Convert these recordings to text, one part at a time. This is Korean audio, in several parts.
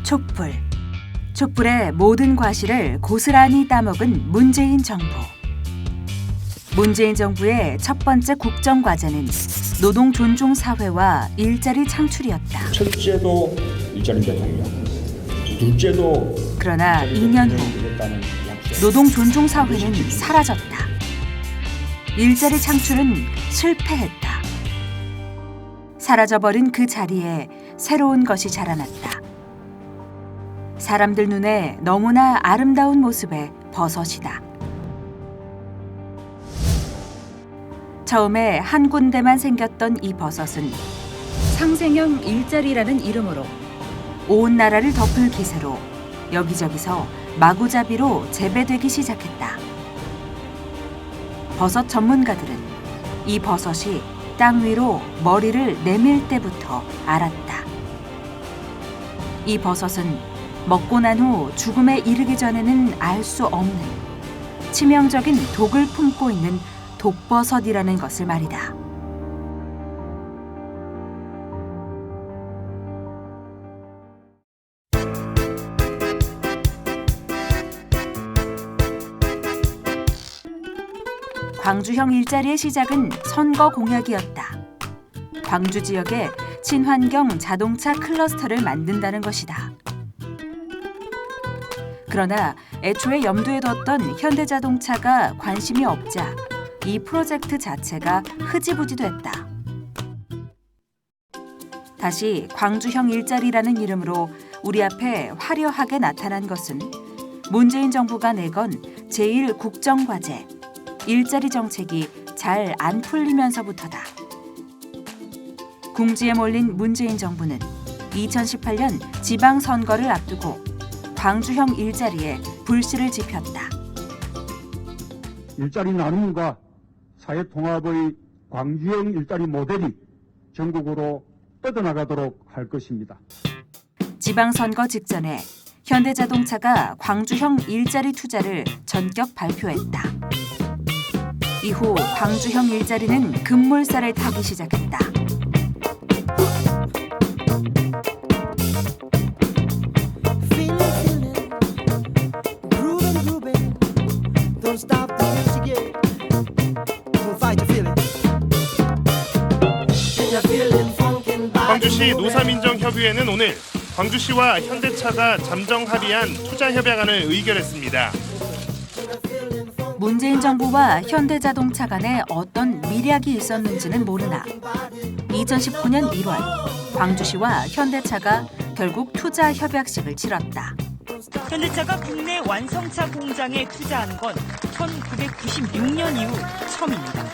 촛불. 촛불의 모든 과실을 고스란히 따먹은 문재인 정부. 문재인 정부의 첫 번째 국정과제는 노동 존중 사회와 일자리 창출이었다. 첫째도 일자리 대통령, 둘째도. 그러나 2년 후 노동 존중 사회는 사라졌다. 일자리 창출은 실패했다. 사라져버린 그 자리에 새로운 것이 자라났다. 사람들 눈에 너무나 아름다운 모습의 버섯이다. 처음에 한 군데만 생겼던 이 버섯은 상생형 일자리라는 이름으로 온 나라를 덮을 기세로 여기저기서 마구잡이로 재배되기 시작했다. 버섯 전문가들은 이 버섯이 땅 위로 머리를 내밀 때부터 알았다. 이 버섯은 먹고 난 후 죽음에 이르기 전에는 알 수 없는 치명적인 독을 품고 있는 독버섯이라는 것을 말이다. 광주형 일자리의 시작은 선거 공약이었다. 광주 지역에 친환경 자동차 클러스터를 만든다는 것이다. 그러나 애초에 염두에 뒀던 현대자동차가 관심이 없자 이 프로젝트 자체가 흐지부지됐다. 다시 광주형 일자리라는 이름으로 우리 앞에 화려하게 나타난 것은 문재인 정부가 내건 제1국정과제 일자리 정책이 잘 안 풀리면서부터다. 궁지에 몰린 문재인 정부는 2018년 지방선거를 앞두고 광주형 일자리에 불씨를 지폈다. 일자리 나눔과 사회통합의 광주형 일자리 모델이 전국으로 뻗어나가도록 할 것입니다. 지방선거 직전에 현대자동차가 광주형 일자리 투자를 전격 발표했다. 이후 광주형 일자리는 급물살을 타기 시작했다. 광주시 노사민정협의회는 오늘 광주시와 현대차가 잠정 합의한 투자 협약안을 의결했습니다. 문재인 정부와 현대자동차 간에 어떤 밀약이 있었는지는 모르나 2019년 1월 광주시와 현대차가 결국 투자 협약식을 치렀다. 현대차가 국내 완성차 공장에 투자한 건 1996년 이후 처음입니다.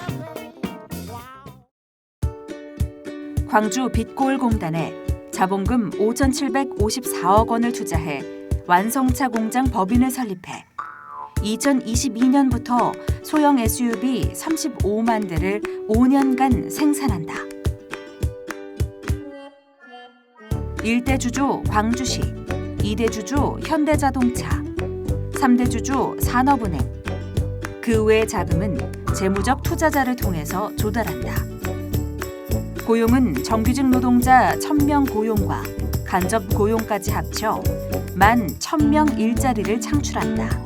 광주 빛고울공단에 자본금 5,754억 원을 투자해 완성차 공장 법인을 설립해 2022년부터 소형 SUV 35만 대를 5년간 생산한다. 1대 주주 광주시, 2대 주주 현대자동차, 3대 주주 산업은행, 그 외 자금은 재무적 투자자를 통해서 조달한다. 고용은 정규직 노동자 1,000명 고용과 간접 고용까지 합쳐 11,000명 일자리를 창출한다.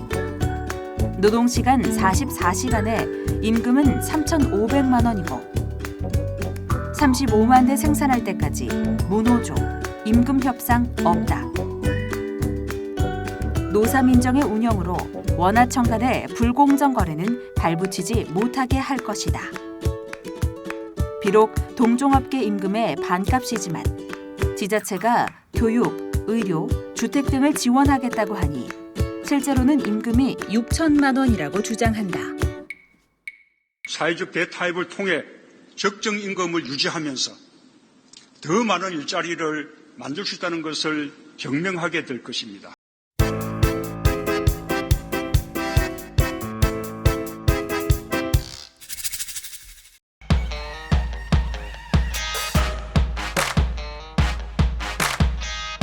노동시간 44시간에 임금은 3,500만 원이고 35만 대 생산할 때까지 무노조, 임금 협상 없다. 노사민정의 운영으로 원하청 간의 불공정 거래는 발붙이지 못하게 할 것이다. 비록 동종업계 임금의 반값이지만 지자체가 교육, 의료, 주택 등을 지원하겠다고 하니 실제로는 임금이 6천만 원이라고 주장한다. 사회적 대타협을 통해 적정 임금을 유지하면서 더 많은 일자리를 만들 수 있다는 것을 증명하게 될 것입니다.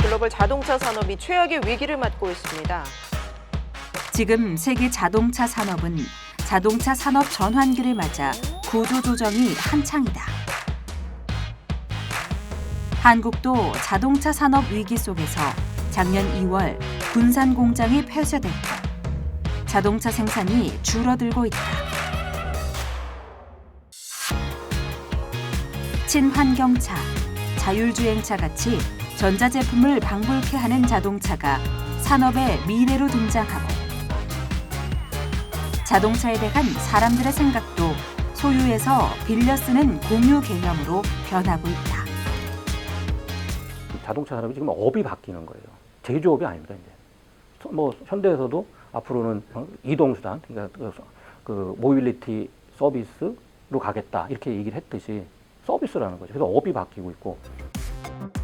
글로벌 자동차 산업이 최악의 위기를 맞고 있습니다. 지금 세계 자동차 산업은 자동차 산업 전환기를 맞아 구조조정이 한창이다. 한국도 자동차 산업 위기 속에서 작년 2월 군산 공장이 폐쇄됐고 자동차 생산이 줄어들고 있다. 친환경차, 자율주행차 같이 전자제품을 방불케 하는 자동차가 산업의 미래로 등장하고 자동차에 대한 사람들의 생각도 소유해서 빌려 쓰는 공유 개념으로 변하고 있다. 자동차 산업이 지금 업이 바뀌는 거예요. 제조업이 아닙니다. 이제 뭐 현대에서도 앞으로는 이동수단, 그러니까 그 모빌리티 서비스로 가겠다 이렇게 얘기를 했듯이 서비스라는 거죠. 그래서 업이 바뀌고 있고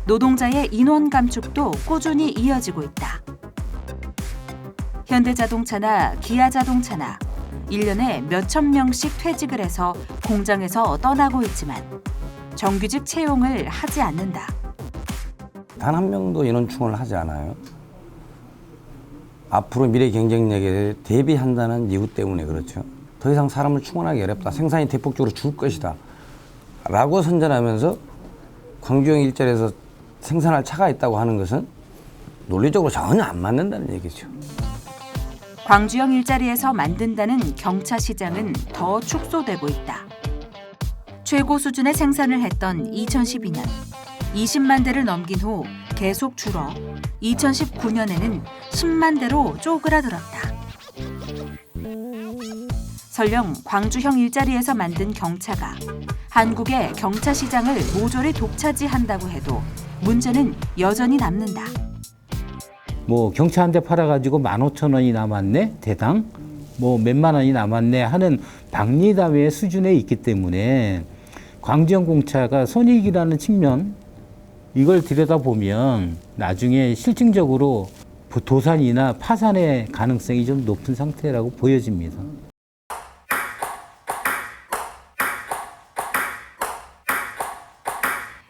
노동자의 인원 감축도 꾸준히 이어지고 있다. 현대자동차나 기아자동차나 1년에 몇천 명씩 퇴직을 해서 공장에서 떠나고 있지만 정규직 채용을 하지 않는다. 단 한 명도 인원 충원을 하지 않아요. 앞으로 미래 경쟁력에 대비한다는 이유 때문에 그렇죠. 더 이상 사람을 충원하기 어렵다. 생산이 대폭적으로 줄 것이다. 라고 선전하면서 광주형 일자리에서 생산할 차가 있다고 하는 것은 논리적으로 전혀 안 맞는다는 얘기죠. 광주형 일자리에서 만든다는 경차 시장은 더 축소되고 있다. 최고 수준의 생산을 했던 2012년 20만 대를 넘긴 후 계속 줄어 2019년에는 10만 대로 쪼그라들었다. 설령 광주형 일자리에서 만든 경차가 한국의 경차 시장을 모조리 독차지한다고 해도 문제는 여전히 남는다. 뭐 경차 한 대 팔아가지고 15,000원이 남았네 대당 뭐 몇만 원이 남았네 하는 박리담의 수준에 있기 때문에 광주형 공차가 손익이라는 측면 이걸 들여다보면 나중에 실질적으로 도산이나 파산의 가능성이 좀 높은 상태라고 보여집니다.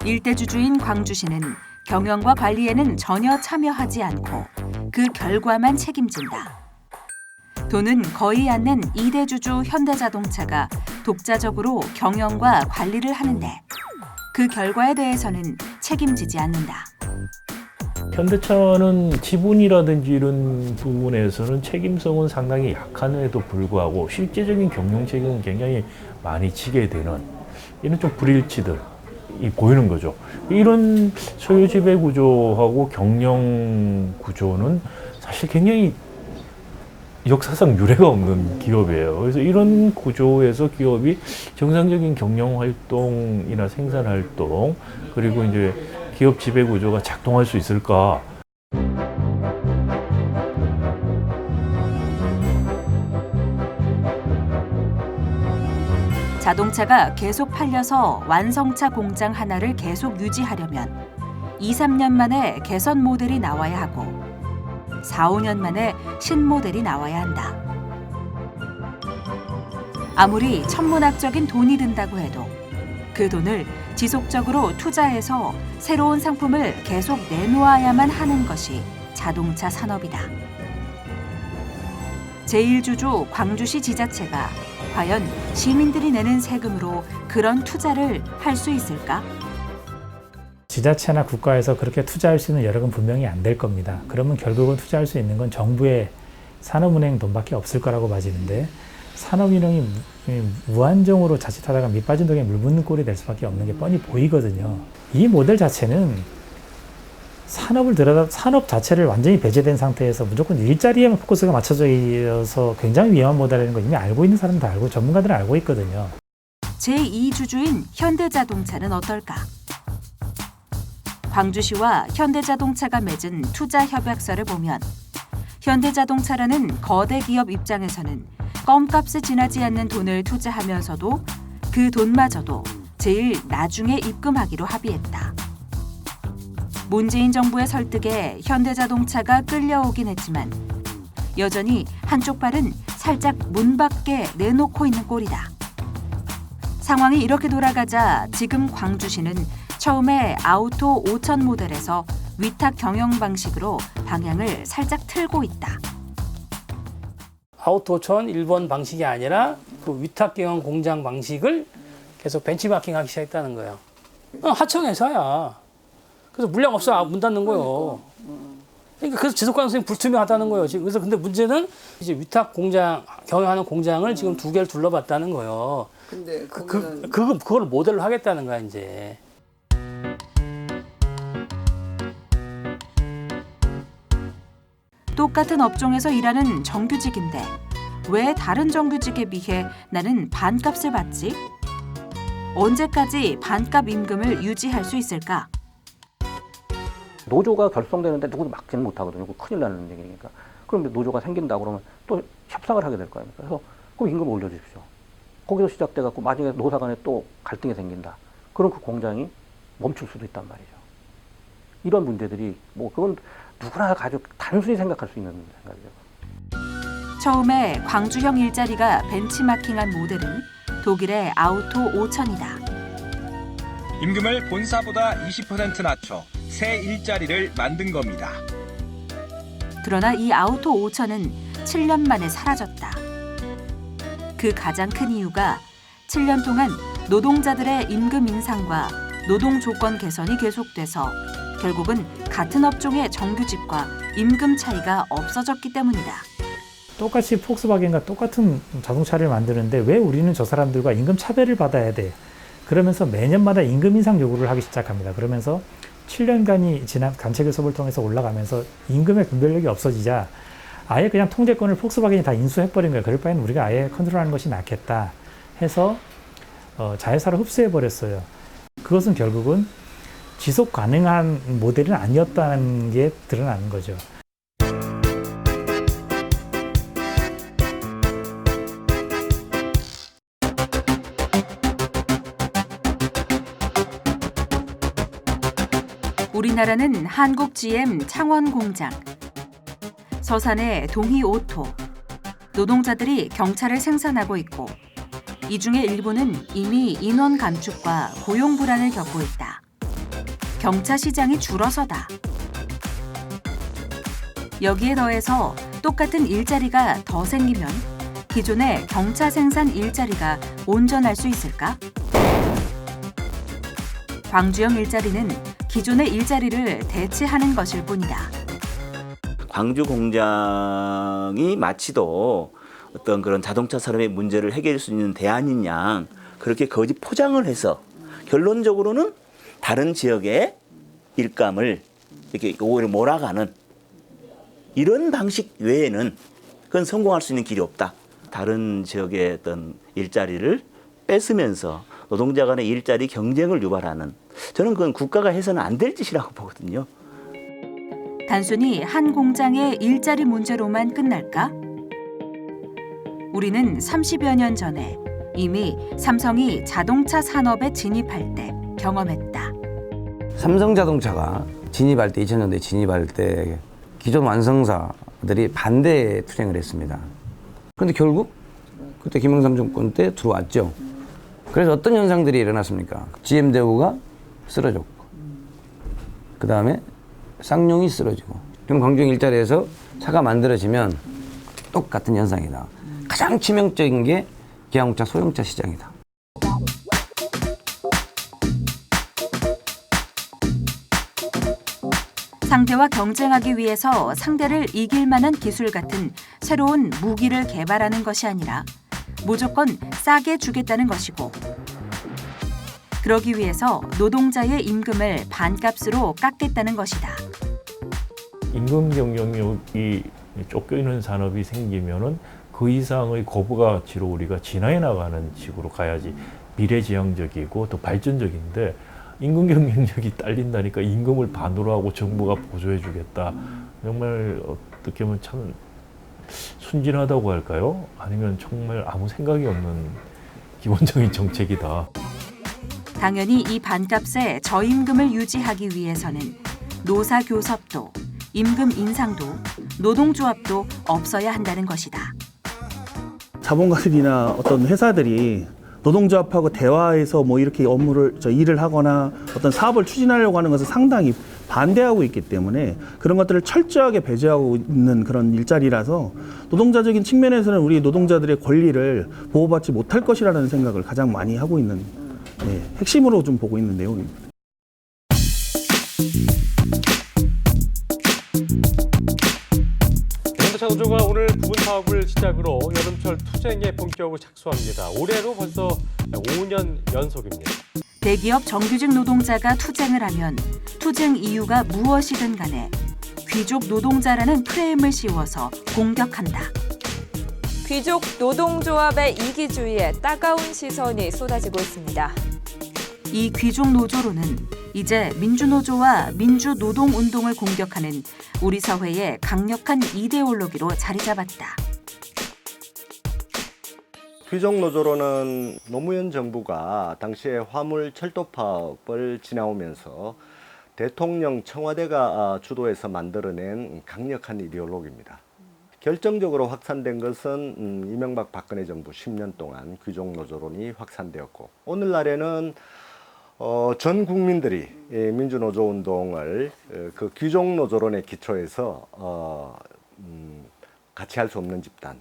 일대주주인 광주시는 경영과 관리에는 전혀 참여하지 않고 그 결과만 책임진다. 돈은 거의 않는 이대주주 현대자동차가 독자적으로 경영과 관리를 하는데 그 결과에 대해서는 책임지지 않는다. 현대차는 지분이라든지 이런 부분에서는 책임성은 상당히 약함에도 불구하고 실제적인 경영 책임은 굉장히 많이 지게 되는 이런 좀 불일치들이 보이는 거죠. 이런 소유 지배 구조하고 경영 구조는 사실 굉장히 역사상 유례가 없는 기업이에요. 그래서 이런 구조에서 기업이 정상적인 경영 활동이나 생산 활동 그리고 이제 기업 지배 구조가 작동할 수 있을까? 자동차가 계속 팔려서 완성차 공장 하나를 계속 유지하려면 2, 3년 만에 개선 모델이 나와야 하고 4, 5년 만에 신모델이 나와야 한다. 아무리 천문학적인 돈이 든다고 해도 그 돈을 지속적으로 투자해서 새로운 상품을 계속 내놓아야만 하는 것이 자동차 산업이다. 제1주주 광주시 지자체가 과연 시민들이 내는 세금으로 그런 투자를 할 수 있을까? 지자체나 국가에서 그렇게 투자할 수 있는 여력은 분명히 안 될 겁니다. 그러면 결국은 투자할 수 있는 건 정부의 산업은행 돈밖에 없을 거라고 봐지는데 산업은행이 무한정으로 자칫하다가 밑빠진 독에 물 붓는 꼴이 될 수밖에 없는 게 뻔히 보이거든요. 이 모델 자체는 산업 자체를 완전히 배제된 상태에서 무조건 일자리에만 포커스가 맞춰져 있어서 굉장히 위험한 모델이라는 걸 이미 알고 있는 사람도 알고 전문가들은 알고 있거든요. 제2주주인 현대자동차는 어떨까? 광주시와 현대자동차가 맺은 투자 협약서를 보면 현대자동차라는 거대 기업 입장에서는 껌값에 지나지 않는 돈을 투자하면서도 그 돈마저도 제일 나중에 입금하기로 합의했다. 문재인 정부의 설득에 현대자동차가 끌려오긴 했지만 여전히 한쪽 발은 살짝 문 밖에 내놓고 있는 꼴이다. 상황이 이렇게 돌아가자 지금 광주시는 처음에 아우토 5000 모델에서 위탁 경영 방식으로 방향을 살짝 틀고 있다. 아우토 5000 1번 방식이 아니라 그 위탁 경영 공장 방식을 계속 벤치마킹하기 시작했다는 거예요. 하청회사야. 그래서 물량 없어 문 닫는 거예요. 그러니까 그래서 지속 가능성이 불투명하다는 거예요. 지금 그래서 근데 문제는 이제 위탁 공장 경영하는 공장을 지금 2개를 둘러봤다는 거예요. 근데 그걸 모델로 하겠다는 거야 이제. 똑같은 업종에서 일하는 정규직인데 왜 다른 정규직에 비해 나는 반값을 받지? 언제까지 반값 임금을 유지할 수 있을까? 노조가 결성되는데 누구도 막지는 못하거든요. 그거 큰일 나는 얘기니까. 그럼 노조가 생긴다 그러면 또 협상을 하게 될 거 아닙니까? 그래서 그럼 임금 올려주십시오. 거기서 시작돼갖고 나중에 노사 간에 또 갈등이 생긴다. 그럼 그 공장이 멈출 수도 있단 말이죠. 이런 문제들이 뭐 그건 누구나 아주 단순히 생각할 수 있는 생각이죠. 처음에 광주형 일자리가 벤치마킹한 모델은 독일의 아우토 5000이다. 임금을 본사보다 20% 낮춰 새 일자리를 만든 겁니다. 그러나 이 아우토 5000은 7년 만에 사라졌다. 그 가장 큰 이유가 7년 동안 노동자들의 임금 인상과 노동 조건 개선이 계속돼서 결국은 같은 업종의 정규직과 임금 차이가 없어졌기 때문이다. 똑같이 폭스바겐과 똑같은 자동차를 만드는데 왜 우리는 저 사람들과 임금 차별을 받아야 돼? 그러면서 매년마다 임금 인상 요구를 하기 시작합니다. 그러면서 7년간이 지난 간체교섭을 통해서 올라가면서 임금의 분별력이 없어지자 아예 그냥 통제권을 폭스바겐이 다 인수해버린 거예요. 그럴 바에는 우리가 아예 컨트롤하는 것이 낫겠다 해서 자회사를 흡수해버렸어요. 그것은 결국은 지속 가능한 모델은 아니었다는 게 드러나는 거죠. 우리나라는 한국 GM 창원 공장, 서산의 동희 오토, 노동자들이 경차를 생산하고 있고 이 중에 일부는 이미 인원 감축과 고용 불안을 겪고 있다. 경차 시장이 줄어서다. 여기에 더해서 똑같은 일자리가 더 생기면 기존의 경차 생산 일자리가 온전할 수 있을까? 광주형 일자리는 기존의 일자리를 대체하는 것일 뿐이다. 광주 공장이 마치도 어떤 그런 자동차 산업의 문제를 해결할 수 있는 대안인 양 그렇게 거짓 포장을 해서 결론적으로는 다른 지역의 일감을 이렇게 오히려 몰아가는 이런 방식 외에는 그건 성공할 수 있는 길이 없다. 다른 지역의 어떤 일자리를 뺏으면서 노동자 간의 일자리 경쟁을 유발하는 저는 그건 국가가 해서는 안 될 짓이라고 보거든요. 단순히 한 공장의 일자리 문제로만 끝날까? 우리는 30여 년 전에 이미 삼성이 자동차 산업에 진입할 때 경험했다. 삼성자동차가 진입할 때 2000년대에 진입할 때 기존 완성사들이 반대 투쟁을 했습니다. 그런데 결국 그때 김영삼 정권 때 들어왔죠. 그래서 어떤 현상들이 일어났습니까? GM 대우가 쓰러졌고 그 다음에 쌍용이 쓰러지고 그럼 광주형 일자리에서 차가 만들어지면 똑같은 현상이다. 가장 치명적인 게 기아공차 소형차 시장이다. 상대와 경쟁하기 위해서 상대를 이길 만한 기술 같은 새로운 무기를 개발하는 것이 아니라 무조건 싸게 주겠다는 것이고 그러기 위해서 노동자의 임금을 반값으로 깎겠다는 것이다. 임금 경쟁력이 쫓겨있는 산업이 생기면은 그 이상의 거부가치로 우리가 진화해 나가는 식으로 가야지 미래지향적이고 더 발전적인데 임금 경쟁력이 딸린다니까 임금을 반으로 하고 정부가 보조해 주겠다. 정말 어떻게 보면 참 순진하다고 할까요? 아니면 정말 아무 생각이 없는 기본적인 정책이다. 당연히 이 반값에 저임금을 유지하기 위해서는 노사교섭도 임금 인상도 노동조합도 없어야 한다는 것이다. 자본가들이나 어떤 회사들이 노동조합하고 대화해서 뭐 이렇게 일을 하거나 어떤 사업을 추진하려고 하는 것을 상당히 반대하고 있기 때문에 그런 것들을 철저하게 배제하고 있는 그런 일자리라서 노동자적인 측면에서는 우리 노동자들의 권리를 보호받지 못할 것이라는 생각을 가장 많이 하고 있는 핵심으로 좀 보고 있는 내용입니다. 노조가 오늘 부분 사업을 시작으로 여름철 투쟁에 본격으로 착수합니다. 올해로 벌써 5년 연속입니다. 대기업 정규직 노동자가 투쟁을 하면 투쟁 이유가 무엇이든 간에 귀족 노동자라는 프레임을 씌워서 공격한다. 귀족 노동조합의 이기주의에 따가운 시선이 쏟아지고 있습니다. 이 귀족 노조로는 이제 민주노조와 민주노동운동을 공격하는 우리 사회의 강력한 이데올로기로 자리 잡았다. 귀족 노조로는 노무현 정부가 당시에 화물 철도 파업을 지나오면서 대통령 청와대가 주도해서 만들어낸 강력한 이데올로기입니다. 결정적으로 확산된 것은 이명박 박근혜 정부 10년 동안 귀족 노조론이 확산되었고, 오늘날에는 전 국민들이 민주노조 운동을 그 귀족 노조론에 기초해서 같이 할 수 없는 집단,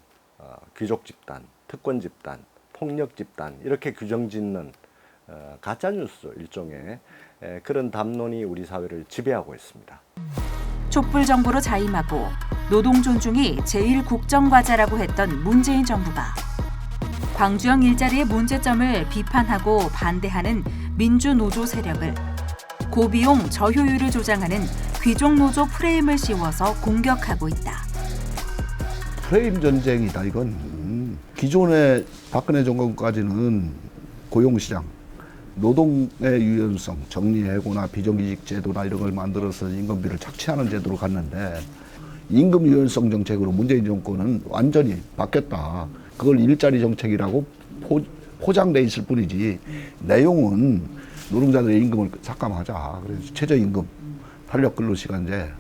귀족 집단, 특권 집단, 폭력 집단 이렇게 규정짓는 가짜뉴스 일종의 그런 담론이 우리 사회를 지배하고 있습니다. 촛불 정부로 자임하고 노동 존중이 제일 국정과제라고 했던 문재인 정부가 광주형 일자리의 문제점을 비판하고 반대하는 민주노조 세력을 고비용 저효율을 조장하는 귀족노조 프레임을 씌워서 공격하고 있다. 프레임 전쟁이다. 이건 기존의 박근혜 정권까지는 고용시장, 노동의 유연성, 정리해고나 비정규직 제도나 이런 걸 만들어서 임금비를 착취하는 제도로 갔는데, 임금 유연성 정책으로 문재인 정권은 완전히 바뀌었다. 그걸 일자리 정책이라고 포장돼 있을 뿐이지 내용은 노동자들의 임금을 삭감하자. 그래서 최저임금, 탄력근로시간제,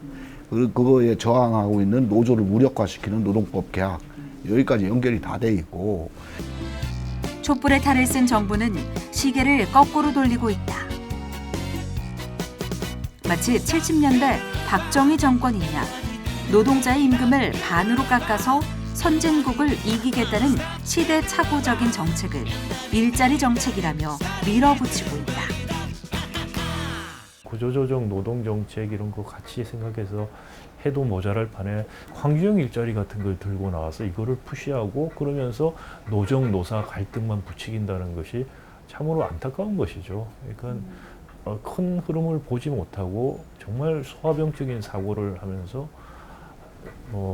그거에 저항하고 있는 노조를 무력화시키는 노동법 개혁, 여기까지 연결이 다 돼 있고. 촛불의 탈을 쓴 정부는 시계를 거꾸로 돌리고 있다. 마치 70년대 박정희 정권이냐, 노동자의 임금을 반으로 깎아서 선진국을 이기겠다는 시대착오적인 정책을 일자리 정책이라며 밀어붙이고 있다. 구조조정 노동정책 이런 거 같이 생각해서 해도 모자랄 판에 광주형 일자리 같은 걸 들고 나와서 이거를 푸시하고 그러면서 노정, 노사 갈등만 부추긴다는 것이 참으로 안타까운 것이죠. 그러니까 큰 흐름을 보지 못하고 정말 소화병적인 사고를 하면서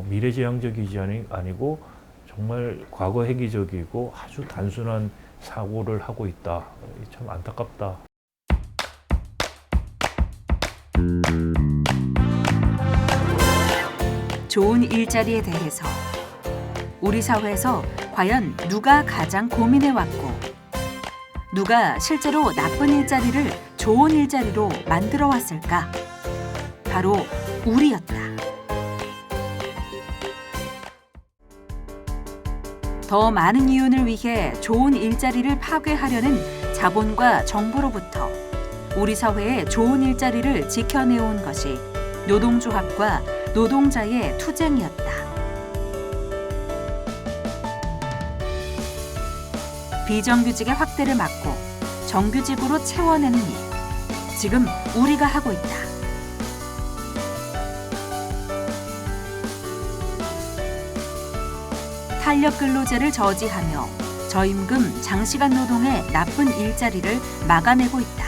미래지향적이지 아니고 정말 과거 회귀적이고 아주 단순한 사고를 하고 있다. 참 안타깝다. 좋은 일자리에 대해서 우리 사회에서 과연 누가 가장 고민해왔고, 누가 실제로 나쁜 일자리를 좋은 일자리로 만들어 왔을까? 바로 우리였다. 더 많은 이윤을 위해 좋은 일자리를 파괴하려는 자본과 정부로부터 우리 사회의 좋은 일자리를 지켜내온 것이 노동조합과 노동자의 투쟁이었다. 비정규직의 확대를 막고 정규직으로 채워내는 일, 지금 우리가 하고 있다. 탄력근로제를 저지하며 저임금, 장시간 노동의 나쁜 일자리를 막아내고 있다.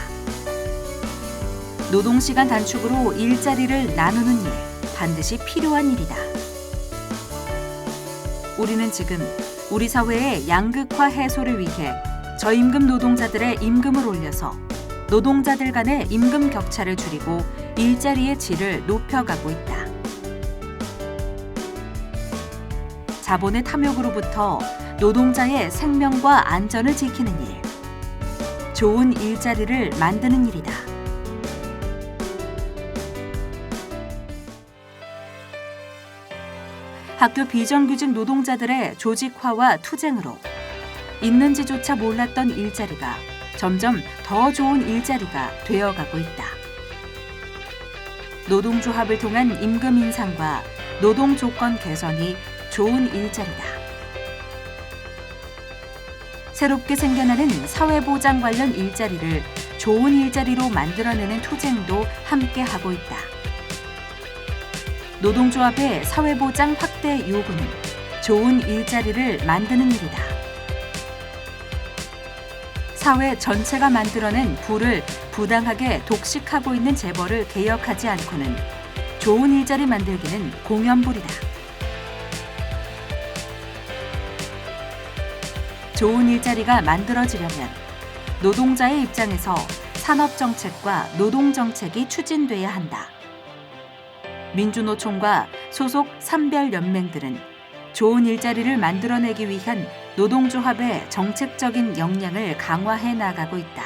노동시간 단축으로 일자리를 나누는 일, 반드시 필요한 일이다. 우리는 지금 우리 사회의 양극화 해소를 위해 저임금 노동자들의 임금을 올려서 노동자들 간의 임금 격차를 줄이고 일자리의 질을 높여가고 있다. 자본의 탐욕으로부터 노동자의 생명과 안전을 지키는 일, 좋은 일자리를 만드는 일이다. 학교 비정규직 노동자들의 조직화와 투쟁으로 있는지조차 몰랐던 일자리가 점점 더 좋은 일자리가 되어가고 있다. 노동조합을 통한 임금 인상과 노동 조건 개선이 좋은 일자리다. 새롭게 생겨나는 사회보장 관련 일자리를 좋은 일자리로 만들어내는 투쟁도 함께 하고 있다. 노동조합의 사회보장 확대 최대 요구는 좋은 일자리를 만드는 일이다. 사회 전체가 만들어낸 부를 부당하게 독식하고 있는 재벌을 개혁하지 않고는 좋은 일자리 만들기는 공연불이다. 좋은 일자리가 만들어지려면 노동자의 입장에서 산업정책과 노동정책이 추진돼야 한다. 민주노총과 소속 산별연맹들은 좋은 일자리를 만들어내기 위한 노동조합의 정책적인 역량을 강화해 나가고 있다.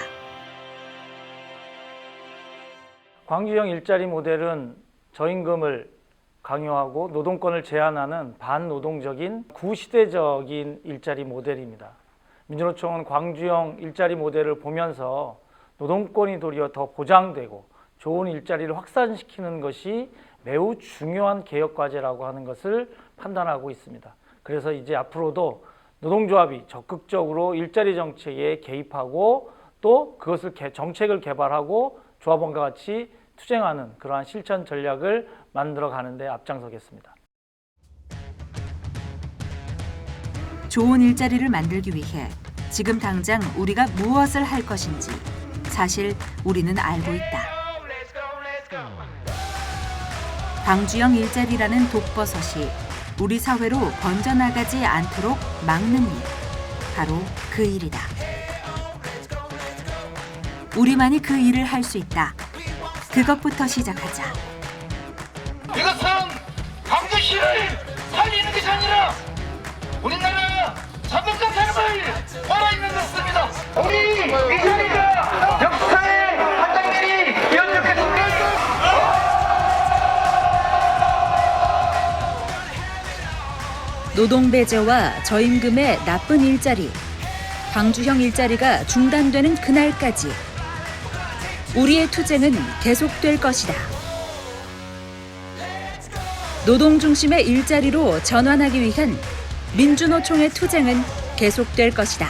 광주형 일자리 모델은 저임금을 강요하고 노동권을 제한하는 반노동적인 구시대적인 일자리 모델입니다. 민주노총은 광주형 일자리 모델을 보면서 노동권이 도리어 더 보장되고 좋은 일자리를 확산시키는 것이 매우 중요한 개혁과제라고 하는 것을 판단하고 있습니다. 그래서 이제 앞으로도 노동조합이 적극적으로 일자리 정책에 개입하고 또 그것을 정책을 개발하고 조합원과 같이 투쟁하는 그러한 실천 전략을 만들어가는 데 앞장서겠습니다. 좋은 일자리를 만들기 위해 지금 당장 우리가 무엇을 할 것인지 사실 우리는 알고 있다. 광주형 일자리라는 독버섯이 우리 사회로 번져나가지 않도록 막는 일, 바로 그 일이다. 우리만이 그 일을 할 수 있다. 그것부터 시작하자. 이것은 광주시를 살리는 것이 아니라 우리나라 자동차 산업을 살아있는 것입니다. 우리 이 자리가 역사의 한 장면이 연속했습니다. 노동배제와 저임금의 나쁜 일자리, 광주형 일자리가 중단되는 그날까지 우리의 투쟁은 계속될 것이다. 노동 중심의 일자리로 전환하기 위한 민주노총의 투쟁은 계속될 것이다.